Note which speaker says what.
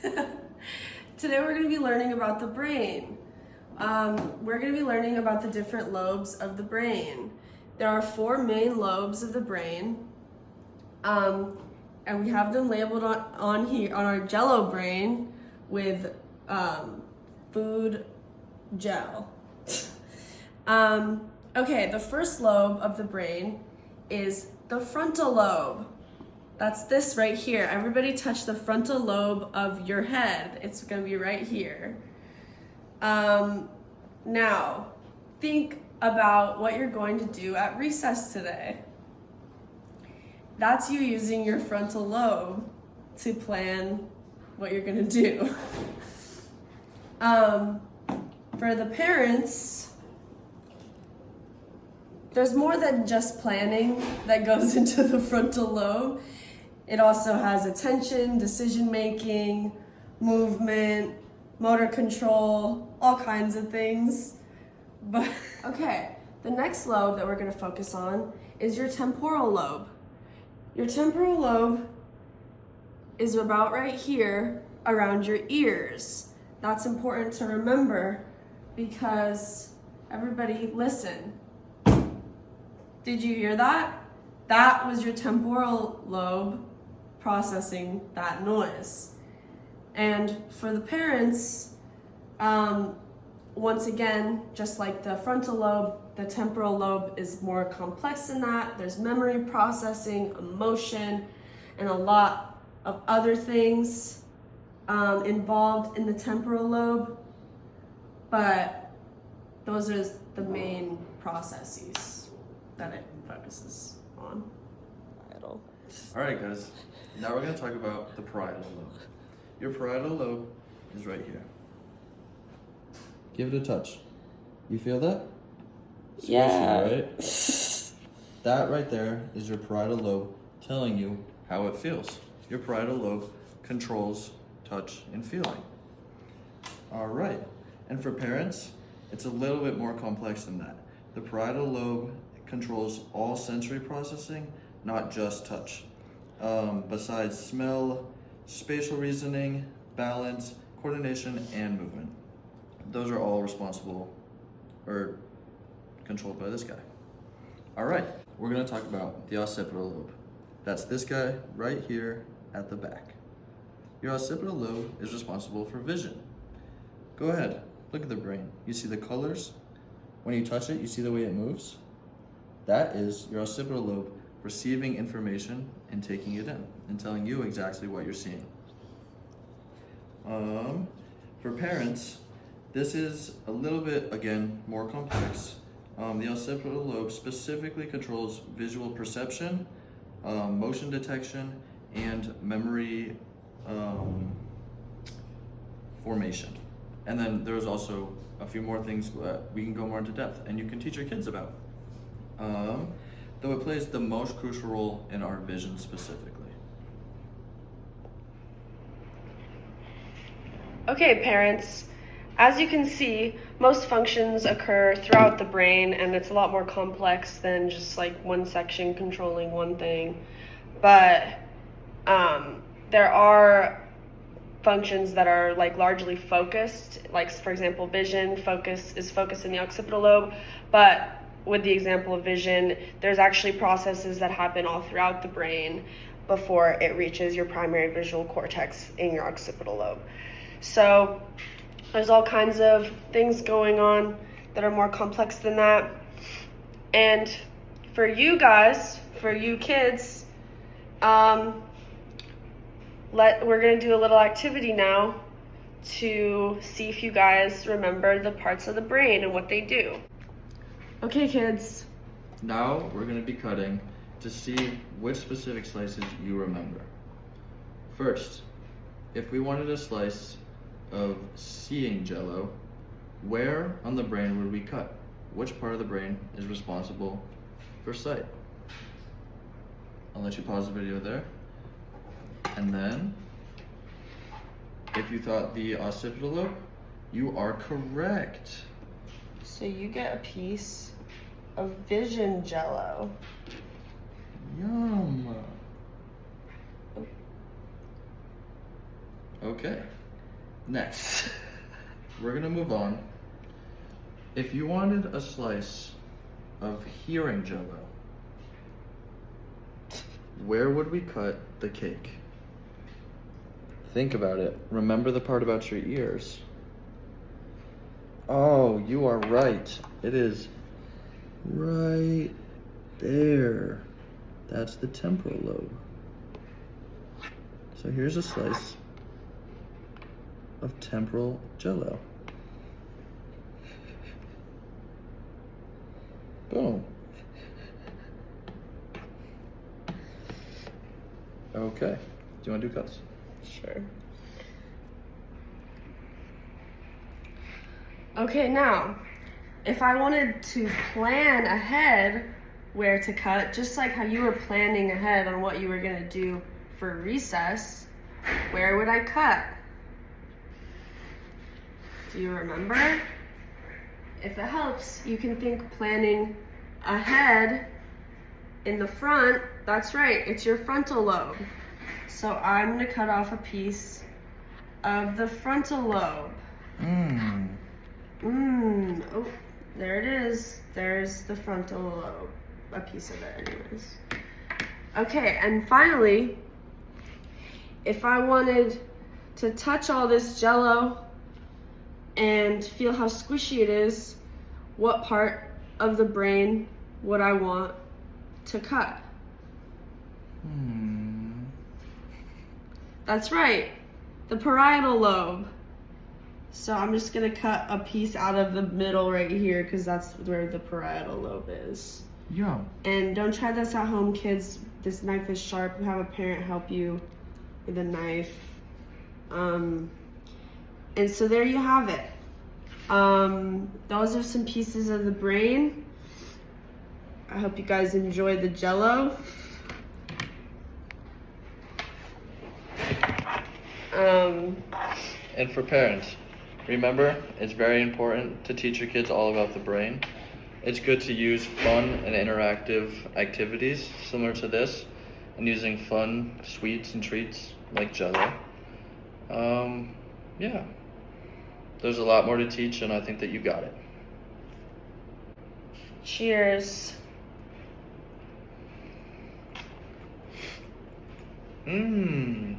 Speaker 1: Today we're going to be learning about the brain. We're going to be learning about the different lobes of the brain. There are 4 main lobes of the brain, and we have them labeled on here on our Jello brain with food gel. Okay, the first lobe of the brain is the frontal lobe. That's this right here. Everybody touch the frontal lobe of your head. It's gonna be right here. Now, think about what you're going to do at recess today. That's you using your frontal lobe to plan what you're gonna do. For the parents, there's more than just planning that goes into the frontal lobe. It also has attention, decision-making, movement, motor control, all kinds of things. But okay, the next lobe that we're gonna focus on is your temporal lobe. Your temporal lobe is about right here around your ears. That's important to remember because everybody listen. Did you hear that? That was your temporal lobe processing that noise. And for the parents, once again, just like the frontal lobe, the temporal lobe is more complex than that. There's memory processing, emotion, and a lot of other things involved in the temporal lobe, but those are the main processes that it focuses on.
Speaker 2: All right, guys. Now we're going to talk about the parietal lobe. Your parietal lobe is right here. Give it a touch. You feel that?
Speaker 1: Yeah.
Speaker 2: Right? That right there is your parietal lobe telling you how it feels. Your parietal lobe controls touch and feeling. All right. And for parents, it's a little bit more complex than that. The parietal lobe controls all sensory processing, not just touch. Besides smell, spatial reasoning, balance, coordination, and movement. Those are all responsible or controlled by this guy. All right, we're gonna talk about the occipital lobe. That's this guy right here at the back. Your occipital lobe is responsible for vision. Go ahead, look at the brain. You see the colors? When you touch it, you see the way it moves? That is your occipital lobe receiving information and taking it in and telling you exactly what you're seeing. For parents, this is a little bit, again, more complex. The occipital lobe specifically controls visual perception, motion detection, and memory formation. And then there's also a few more things that we can go more into depth and you can teach your kids about. Though it plays the most crucial role in our vision specifically.
Speaker 1: Okay, parents, as you can see, most functions occur throughout the brain and it's a lot more complex than just like one section controlling one thing. But there are functions that are like largely focused, like for example, vision is focused in the occipital lobe, but with the example of vision, there's actually processes that happen all throughout the brain before it reaches your primary visual cortex in your occipital lobe. So there's all kinds of things going on that are more complex than that. And for you guys, for you kids, we're gonna do a little activity now to see if you guys remember the parts of the brain and what they do. Okay, kids.
Speaker 2: Now we're going to be cutting to see which specific slices you remember. First, if we wanted a slice of seeing Jello, where on the brain would we cut? Which part of the brain is responsible for sight? I'll let you pause the video there. And then, if you thought the occipital lobe, you are correct.
Speaker 1: So you get a piece of vision Jello.
Speaker 2: Yum. Okay. Next, we're gonna move on. If you wanted a slice of hearing jello, where would we cut the cake? Think about it. Remember the part about your ears. Oh, you are right. It is right there. That's the temporal lobe. So here's a slice of temporal jello. Boom. Okay. Do you want to do cuts?
Speaker 1: Sure. Okay, now, if I wanted to plan ahead where to cut, just like how you were planning ahead on what you were going to do for recess, where would I cut? Do you remember? If it helps, you can think planning ahead in the front. That's right, it's your frontal lobe. So I'm going to cut off a piece of the frontal lobe. Oh, there it is. There's the frontal lobe. A piece of it anyways. Okay, and finally, if I wanted to touch all this jello and feel how squishy it is, what part of the brain would I want to cut? That's right, the parietal lobe. So I'm just gonna cut a piece out of the middle right here because that's where the parietal lobe is.
Speaker 2: Yeah.
Speaker 1: And don't try this at home, kids. This knife is sharp. Have a parent help you with a knife. And so there you have it. Those are some pieces of the brain. I hope you guys enjoy the jello.
Speaker 2: And for parents, remember, it's very important to teach your kids all about the brain. It's good to use fun and interactive activities similar to this, and using fun sweets and treats like jello. Yeah, there's a lot more to teach, and I think that you got it.
Speaker 1: Cheers.
Speaker 2: Mmm.